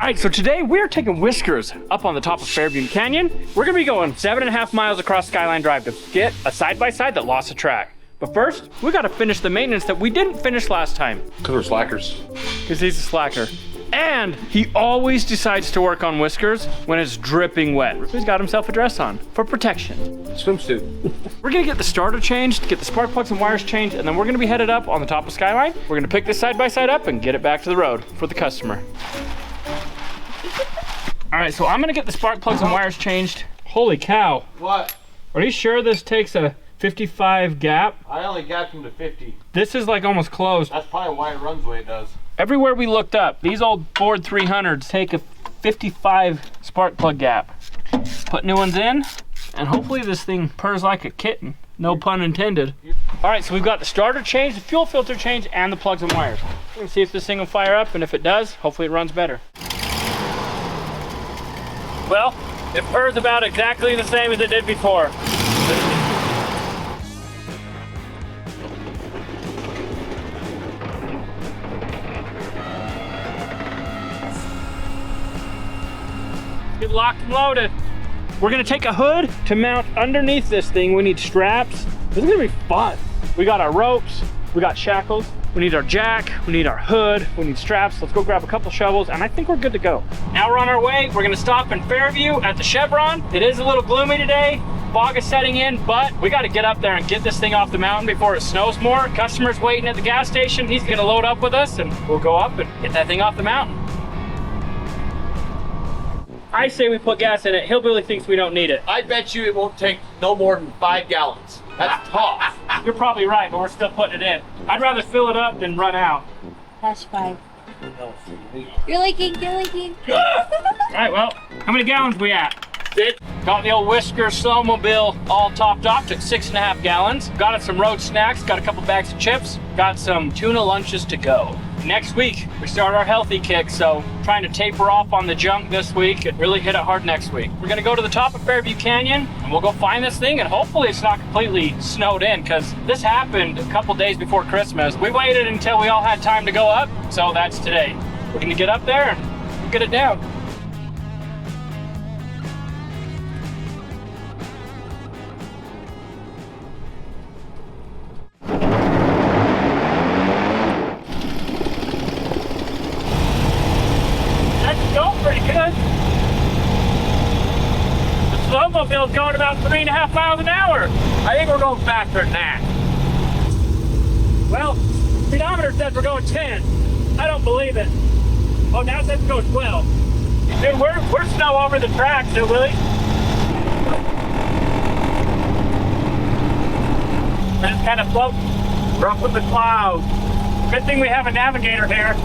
All right, so today we're taking Whiskers up on the top of Fairview Canyon. We're gonna be going 7.5 miles across Skyline Drive to get a side-by-side that lost a track. But first, we gotta finish the maintenance that we didn't finish last time. Because we're slackers. Because he's a slacker. And he always decides to work on Whiskers when it's dripping wet. He's got himself a dress on for protection. Swimsuit. We're gonna get the starter changed, get the spark plugs and wires changed, and then we're gonna be headed up on the top of Skyline. We're gonna pick this side-by-side up and get it back to the road for the customer. All right, so I'm gonna get the spark plugs and wires changed. Holy cow. What? Are you sure this takes a 55 gap? I only gapped him to 50. This is like almost closed. That's probably why it runs the way it does. Everywhere we looked up, these old Ford 300s take a 55 spark plug gap. Put new ones in, and hopefully this thing purrs like a kitten. No pun intended. All right, so we've got the starter change, the fuel filter change, and the plugs and wires. We're gonna see if this thing will fire up, and if it does, hopefully it runs better. Well, it purrs about exactly the same as it did before. Get locked and loaded. We're gonna take a hood to mount underneath this thing. We need straps. This is gonna be fun. We got our ropes, we got shackles, we need our jack, we need our hood, we need straps. Let's go grab a couple shovels, and I think we're good to go. Now we're on our way. We're gonna stop in Fairview at the Chevron. It is a little gloomy today. Fog is setting in, but we gotta get up there and get this thing off the mountain before it snows more. Customer's waiting at the gas station. He's gonna load up with us, and we'll go up and get that thing off the mountain. I say we put gas in it. Hillbilly thinks we don't need it. I bet you it won't take no more than 5 gallons. That's tough. You're probably right, but we're still putting it in. I'd rather fill it up than run out. #5. You're leaking, you're leaking. All right, well, how many gallons we at? Got the old Whiskers snowmobile all topped off, took 6.5 gallons. Got us some road snacks, got a couple bags of chips, got some tuna lunches to go. Next week, we start our healthy kick, so trying to taper off on the junk this week and really hit it hard next week. We're gonna go to the top of Fairview Canyon and we'll go find this thing, and hopefully it's not completely snowed in, because this happened a couple days before Christmas. We waited until we all had time to go up, so that's today. We're gonna get up there and get it down. Pretty good. The snowmobile's going about 3.5 miles an hour. I think we're going faster than that. Well, speedometer says we're going 10. I don't believe it. Oh, now it says go 12. Dude, we're snow over the track, so Willie. We're just kind of floating. We're up with the clouds. Good thing we have a navigator here.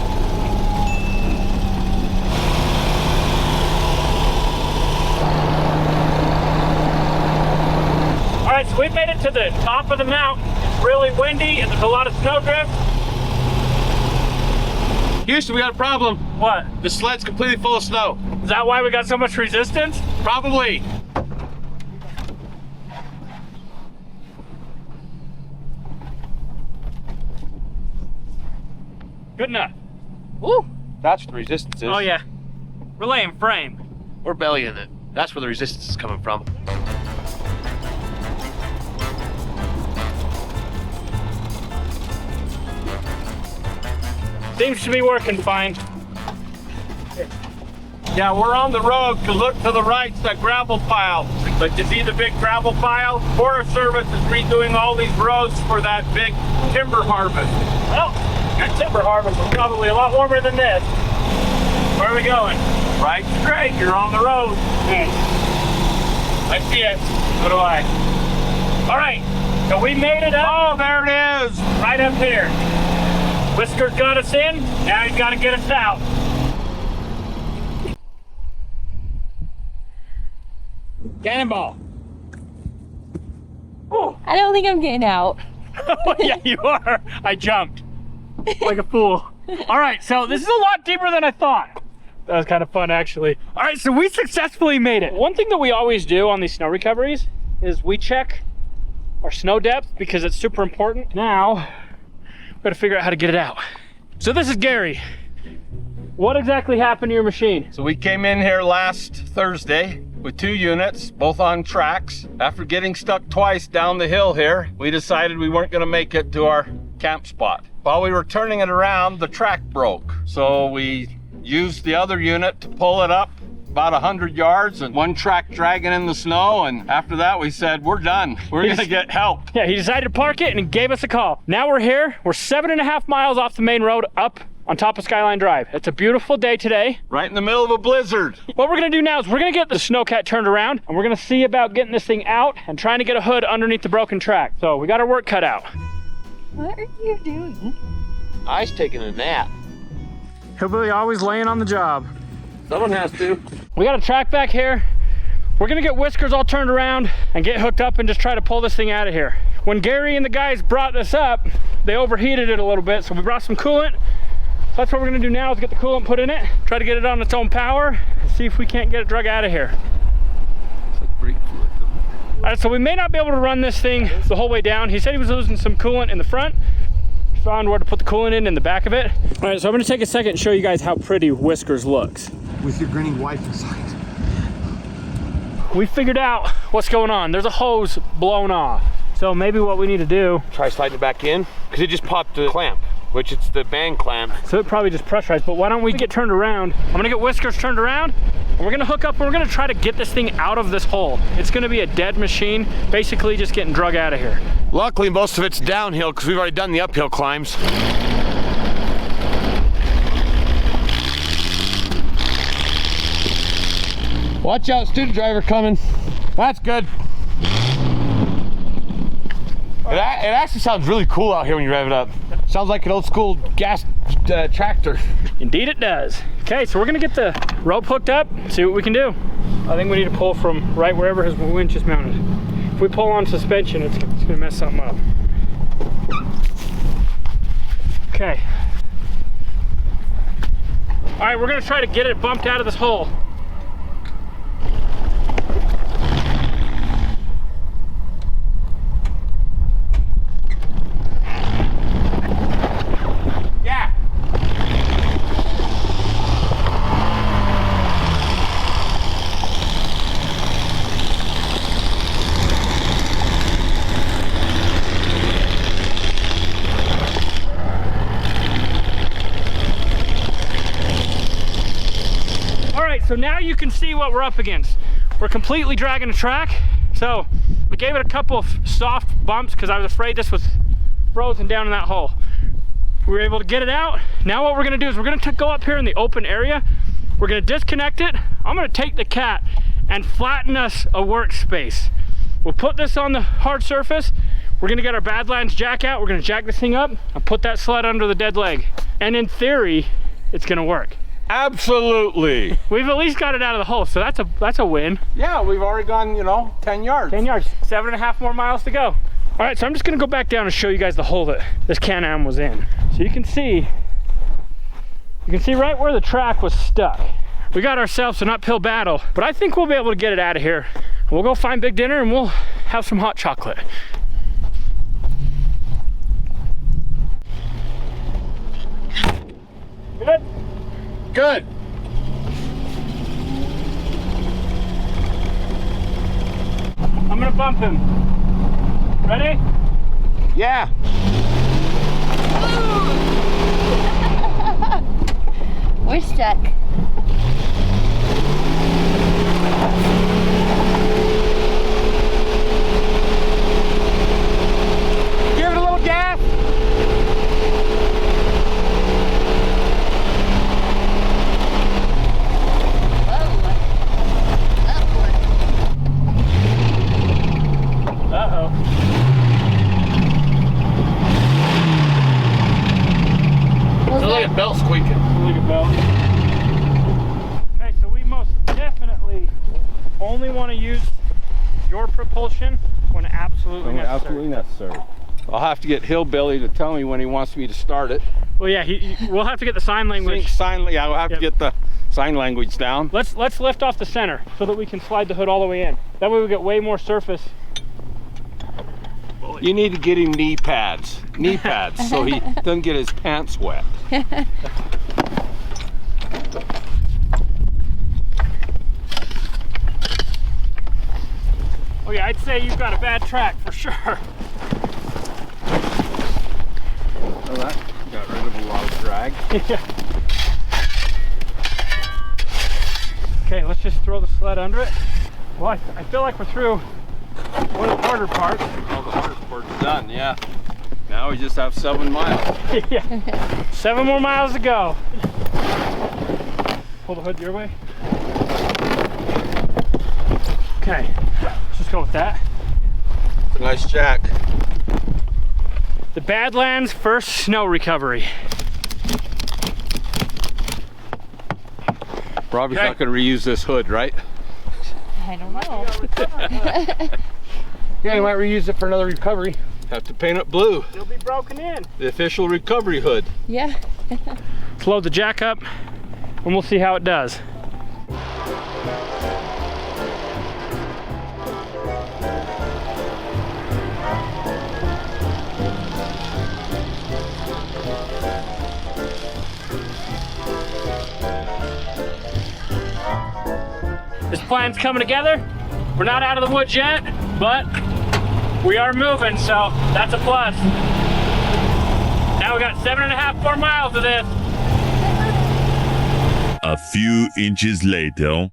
All right, so we made it to the top of the mountain. It's really windy and there's a lot of snowdrift. Houston, we got a problem. What? The sled's completely full of snow. Is that why we got so much resistance? Probably. Good enough. Woo! That's what the resistance is. Oh yeah. We're laying frame. We're bellying it. That's where the resistance is coming from. Seems to be working fine. Yeah, we're on the road to look to the right, it's that gravel pile. But you see the big gravel pile? Forest Service is redoing all these roads for that big timber harvest. Well, that timber harvest was probably a lot warmer than this. Where are we going? Right straight, you're on the road. I see it. So do I. All right, so we made it up. Oh, there it is. Right up here. Whiskers got us in, now he's got to get us out. Cannonball. Oh. I don't think I'm getting out. Yeah, you are. I jumped like a fool. All right, so this is a lot deeper than I thought. That was kind of fun, actually. All right, so we successfully made it. One thing that we always do on these snow recoveries is we check our snow depth because it's super important. Now, we gotta figure out how to get it out. So this is Gary. what exactly happened to your machine? So we came in here last Thursday with 2 units, both on tracks. After getting stuck twice down the hill here, we decided we weren't gonna make it to our camp spot. While we were turning it around, the track broke. So we used the other unit to pull it up about 100 yards and one track dragging in the snow. And after that, we said, we're done. We're gonna get help. Yeah, he decided to park it and he gave us a call. Now we're here. We're 7.5 miles off the main road up on top of Skyline Drive. It's a beautiful day today. Right in the middle of a blizzard. What we're gonna do now is we're gonna get the snowcat turned around and we're gonna see about getting this thing out and trying to get a hood underneath the broken track. So we got our work cut out. What are you doing? I was taking a nap. Hillbilly always laying on the job. Someone has to. We got a track back here. We're gonna get Whiskers all turned around and get hooked up and just try to pull this thing out of here. When Gary and the guys brought this up, they overheated it a little bit, so we brought some coolant. So that's what we're gonna do now is get the coolant put in it, try to get it on its own power, and see if we can't get it drug out of here. It's like brake fluid, though. All right, so we may not be able to run this thing the whole way down. He said he was losing some coolant in the front. Found where to put the coolant in the back of it. All right, so I'm gonna take a second and show you guys how pretty Whiskers looks. With your grinning wife inside. We figured out what's going on. There's a hose blown off. So maybe what we need to do, Try sliding it back in, because it just popped the clamp, which it's the band clamp. so it probably just pressurized, but why don't we get turned around? I'm gonna get Whiskers turned around, and we're gonna hook up, and we're gonna try to get this thing out of this hole. It's gonna be a dead machine, basically just getting drug out of here. Luckily, most of it's downhill, because we've already done the uphill climbs. Watch out, student driver coming. That's good. It actually sounds really cool out here when you rev it up. Sounds like an old school gas tractor. Indeed it does. Okay, so we're gonna get the rope hooked up, see what we can do. I think we need to pull from right wherever his winch is mounted. If we pull on suspension, it's gonna mess something up. Okay. All right, we're gonna try to get it bumped out of this hole. Yeah. All right, so now you can see what we're up against. We're completely dragging the track. So we gave it a couple of soft bumps because I was afraid this was frozen down in that hole. We were able to get it out. Now what we're gonna do is we're gonna go up here in the open area. We're gonna disconnect it. I'm gonna take the cat and flatten us a workspace. We'll put this on the hard surface. We're gonna get our Badlands jack out. We're gonna jack this thing up and put that sled under the dead leg. And in theory, it's gonna work. Absolutely. We've at least got it out of the hole, so that's a win. Yeah, we've already gone, 10 yards. 10 yards, 7.5 more miles to go. All right, so I'm just gonna go back down and show you guys the hole that this Can-Am was in. So you can see right where the track was stuck. We got ourselves an uphill battle, but I think we'll be able to get it out of here. We'll go find Big Dinner and we'll have some hot chocolate. Good? Good. I'm gonna bump him. Ready? Yeah. We're stuck. Give it a little gas. Uh-oh. Was Sounds like a that- belt squeaking. Look at Bell. Okay, so we most definitely only want to use your propulsion when absolutely necessary. Absolutely necessary. I'll have to get Hillbilly to tell me when he wants me to start it. Well, yeah, we'll have to get the sign language. Yeah, we'll have to get the sign language down. Let's lift off the center so that we can slide the hood all the way in. That way we get way more surface. You need to get him knee pads so he doesn't get his pants wet. Oh yeah, I'd say you've got a bad track for sure. Oh, that got rid of a lot of drag. Yeah. Okay, let's just throw the sled under it. Well, I feel like we're through one of the harder parts. All the hardest part's done, yeah. Now we just have 7 miles. Yeah. 7 more miles to go. Pull the hood your way. Okay, let's just go with that. It's a nice jack. The Badlands first snow recovery. Robby's Okay. not going to reuse this hood, right? I don't know. Yeah, you might reuse it for another recovery. Have to paint it blue. It'll be broken in. The official recovery hood. Yeah. Let's load the jack up and we'll see how it does. This plan's coming together. We're not out of the woods yet, but we are moving, so that's a plus. Now we got 7.5 more miles of this. A few inches later.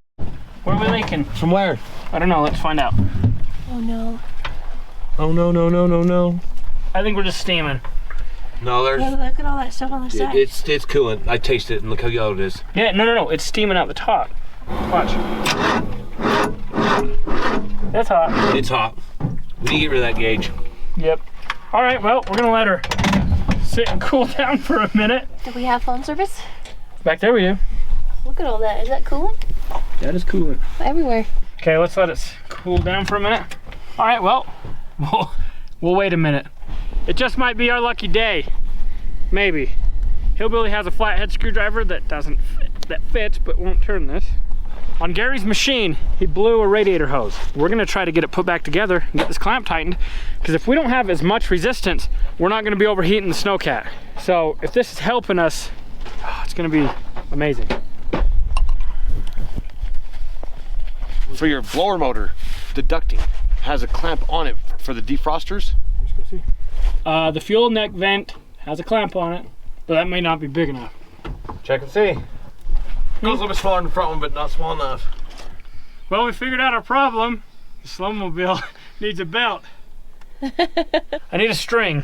Where are we leaking? From where? I don't know, let's find out. Oh no. Oh no, no, no, no, no. I think we're just steaming. No, there's, Look at all that stuff on the side. it's coolant. I taste it and look how yellow it is. Yeah, no, it's steaming out the top. Watch. That's hot. It's hot. We need to get rid of that gauge. Yep. All right, well, we're gonna let her sit and cool down for a minute. Do we have phone service? Back there we do. Look at all that. Is that coolant? That is coolant. Everywhere. Okay, let's let it cool down for a minute. All right, well, we'll wait a minute. It just might be our lucky day. Maybe. Hillbilly has a flathead screwdriver that fits but won't turn this. On Gary's machine, he blew a radiator hose. We're gonna try to get it put back together and get this clamp tightened, because if we don't have as much resistance, we're not gonna be overheating the Snowcat. So if this is helping us, it's gonna be amazing. For your blower motor, the ducting has a clamp on it for the defrosters. Let's go see. The fuel neck vent has a clamp on it, but that may not be big enough. Check and see. Goes a little bit smaller than the front one, but not small enough. Well, we figured out our problem. The snowmobile needs a belt. I need a string.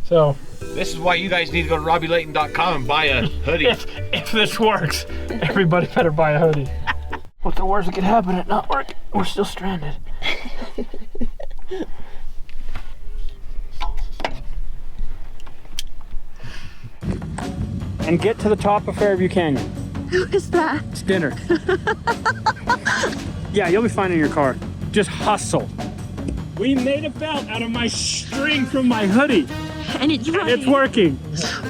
So This is why you guys need to go to RobbyLayton.com and buy a hoodie. if this works, everybody better buy a hoodie. What's the worst that could happen? It not work. We're still stranded. And get to the top of Fairview Canyon. Who is that? It's dinner. Yeah, you'll be fine in your car. Just hustle. We made a belt out of my string from my hoodie. And it's And running. it's working.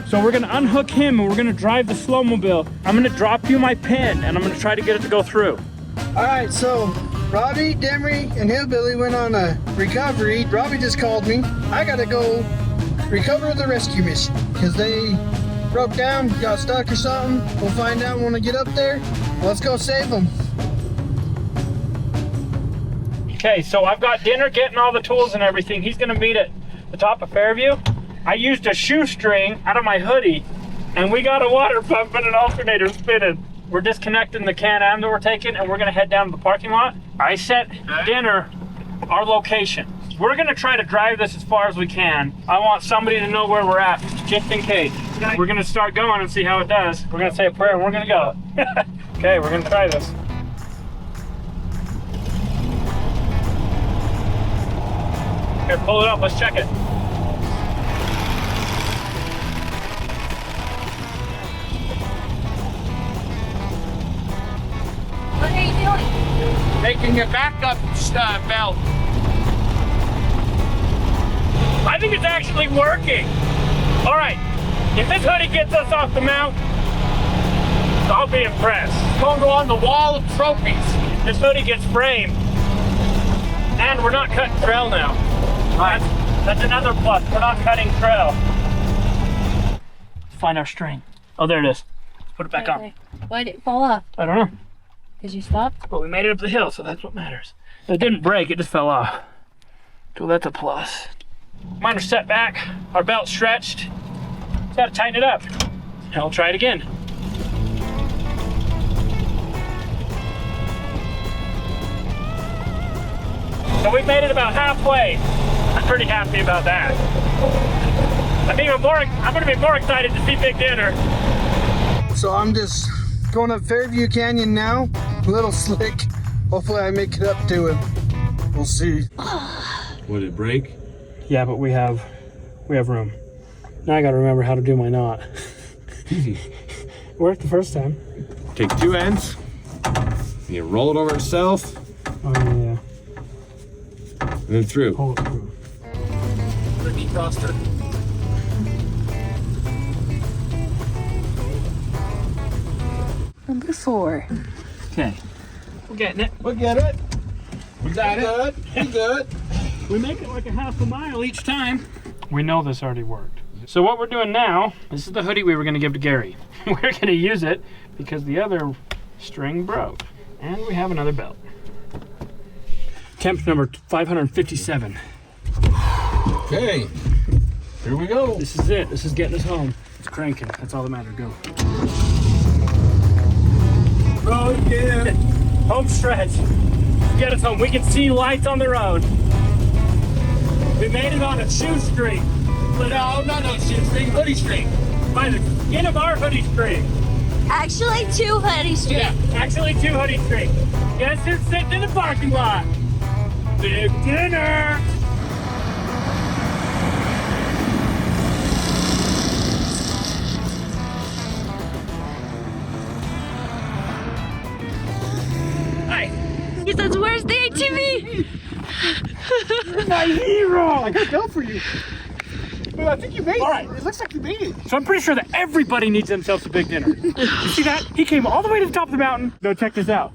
So we're gonna unhook him and we're gonna drive the Slowmobile. I'm gonna drop you my pin and I'm gonna try to get it to go through. All right, so Robby, Demery, and Hillbilly went on a recovery. Robby just called me. I gotta go recover the rescue mission because they broke down, got stuck or something. We'll find out when I get up there. Let's go save them. Okay, so I've got dinner, getting all the tools and everything. He's gonna meet at the top of Fairview. I used a shoestring out of my hoodie and we got a water pump and an alternator spinning. We're disconnecting the Can-Am that we're taking and we're gonna head down to the parking lot. I set dinner our location. We're gonna try to drive this as far as we can. I want somebody to know where we're at, just in case. We're gonna start going and see how it does. We're gonna say a prayer and we're gonna go. Okay, we're gonna try this. Here, pull it up, let's check it. What are you doing? Making your backup belt. I think it's actually working. All right, if this hoodie gets us off the mount, I'll be impressed. It's going to go on the wall of trophies. This hoodie gets framed, and we're not cutting trail now. Right. That's another plus, we're not cutting trail. Let's find our string. Oh, there it is. Let's put it back on. Why did it fall off? I don't know. Because you stopped? But we made it up the hill, so that's what matters. It didn't break, it just fell off. So that's a plus. Minor setback, our belt's stretched. Just gotta tighten it up. And I'll try it again. So we've made it about halfway. I'm pretty happy about that. I'm gonna be more excited to see Big Dinner. So I'm just going up Fairview Canyon now. A little slick. Hopefully I make it up to him. We'll see. Would it break? Yeah, but we have room. Now I gotta remember how to do my knot. Easy. Worked the first time. Take 2 ends. You roll it over itself, Oh yeah. and then through. Pull it through. Ricky Costa. Number 4. Okay. We're getting it. We'll get it. We got it. We good. We make it like a half a mile each time. We know this already worked. So what we're doing now, this is the hoodie we were gonna give to Gary. We're gonna use it because the other string broke. And we have another belt. Temp number 557. Okay. Here we go. This is it. This is getting us home. It's cranking. That's all that matters. Go. Oh yeah. Home stretch. Get us home. We can see lights on the road. We made it on a shoestring. No, shoestring. Hoodie string. By the skin of our hoodie string. Actually, 2 hoodie strings. Yeah, actually 2 hoodie strings. Guess who's sitting in the parking lot? Big Dinner. Hi. He says, where's the ATV? My hero. I got a belt for you. Well, I think you made it. All right. It looks like you made it. So I'm pretty sure that everybody needs themselves a big dinner. You see that? He came all the way to the top of the mountain. No, check this out.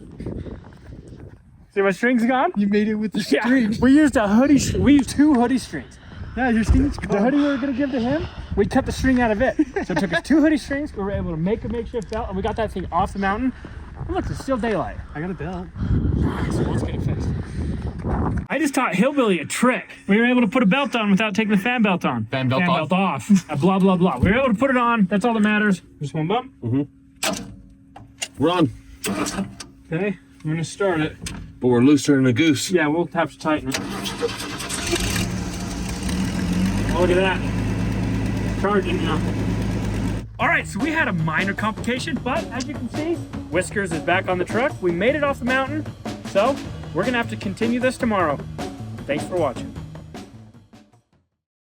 See my string's gone? You made it with the Yeah. string. We used a hoodie. We used 2 hoodie strings. Yeah, your string's gone. The hoodie we were gonna give to him, we cut the string out of it. So it took us 2 hoodie strings. We were able to make a makeshift belt, and we got that thing off the mountain. And look, it's still daylight. I got a belt. So let's get it fixed. I just taught Hillbilly a trick. We were able to put a belt on without taking the fan belt on. Fan belt off. Blah, blah, blah. We were able to put it on. That's all that matters. Just one bump. We're on, Okay, I'm gonna start it. but we're looser than a goose. Yeah, we'll have to tighten it. Oh, look at that. Charging now. All right, so we had a minor complication, but as you can see, Whiskers is back on the truck. We made it off the mountain, so we're gonna have to continue this tomorrow. Thanks for watching.